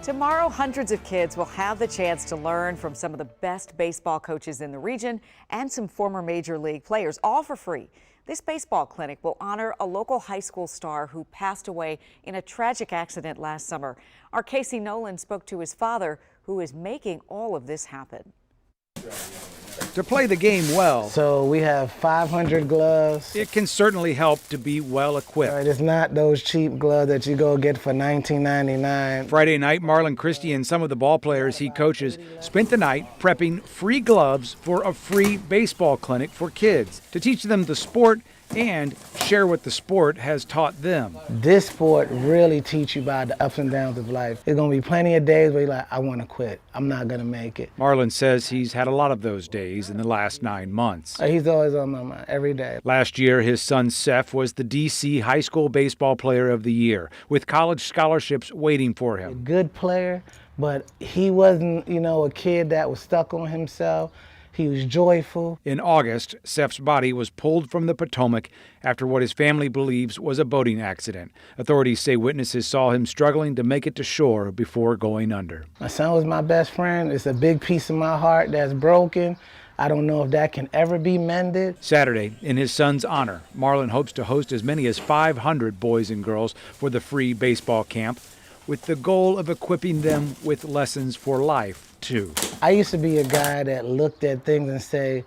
Tomorrow, hundreds of kids will have the chance to learn from some of the best baseball coaches in the region and some former major league players, all for free. This baseball clinic will honor a local high school star who passed away in a tragic accident last summer. Our Casey Nolan spoke to his father, who is making all of this happen. To play the game well, so we have 500 gloves. It can certainly help to be well equipped. Right, it's not those cheap gloves that you go get for $19.99. Friday night, Marlon Christie and some of the ball players he coaches spent the night prepping free gloves for a free baseball clinic for kids to teach them the sport and share what the sport has taught them. This sport really teaches you about the ups and downs of life. There's going to be plenty of days where you're like, I want to quit. I'm not going to make it. Marlon says he's had a lot of those days in the last 9 months. He's always on my mind, every day. Last year, his son Seth was the D.C. High School Baseball Player of the Year, with college scholarships waiting for him. A good player, but he wasn't, a kid that was stuck on himself. He was joyful. In August, Seth's body was pulled from the Potomac after what his family believes was a boating accident. Authorities say witnesses saw him struggling to make it to shore before going under. My son was my best friend. It's a big piece of my heart that's broken. I don't know if that can ever be mended. Saturday, in his son's honor, Marlon hopes to host as many as 500 boys and girls for the free baseball camp, with the goal of equipping them with lessons for life, too. I used to be a guy that looked at things and say,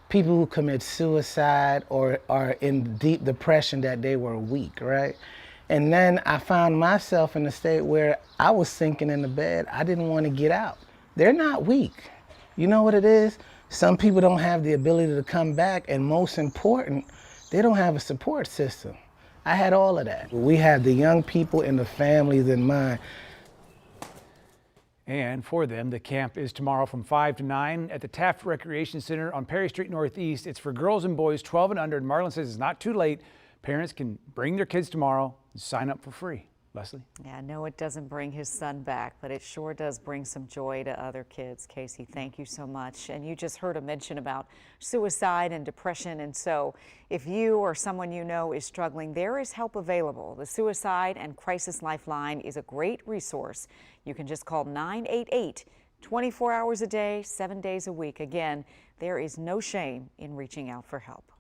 people who commit suicide or are in deep depression, that they were weak, right? And then I found myself in a state where I was sinking in the bed. I didn't want to get out. They're not weak. You know what it is? Some people don't have the ability to come back, and most important, they don't have a support system. I had all of that. We had the young people and the families in mind. And for them, the camp is tomorrow from 5 to 9 at the Taft Recreation Center on Perry Street Northeast. It's for girls and boys 12 and under. And Marlon says it's not too late. Parents can bring their kids tomorrow and sign up for free. Leslie? Yeah, no, it doesn't bring his son back, but it sure does bring some joy to other kids. Casey, thank you so much. And you just heard a mention about suicide and depression. And so if you or someone you know is struggling, there is help available. The Suicide and Crisis Lifeline is a great resource. You can just call 988, 24 hours a day, 7 days a week. Again, there is no shame in reaching out for help.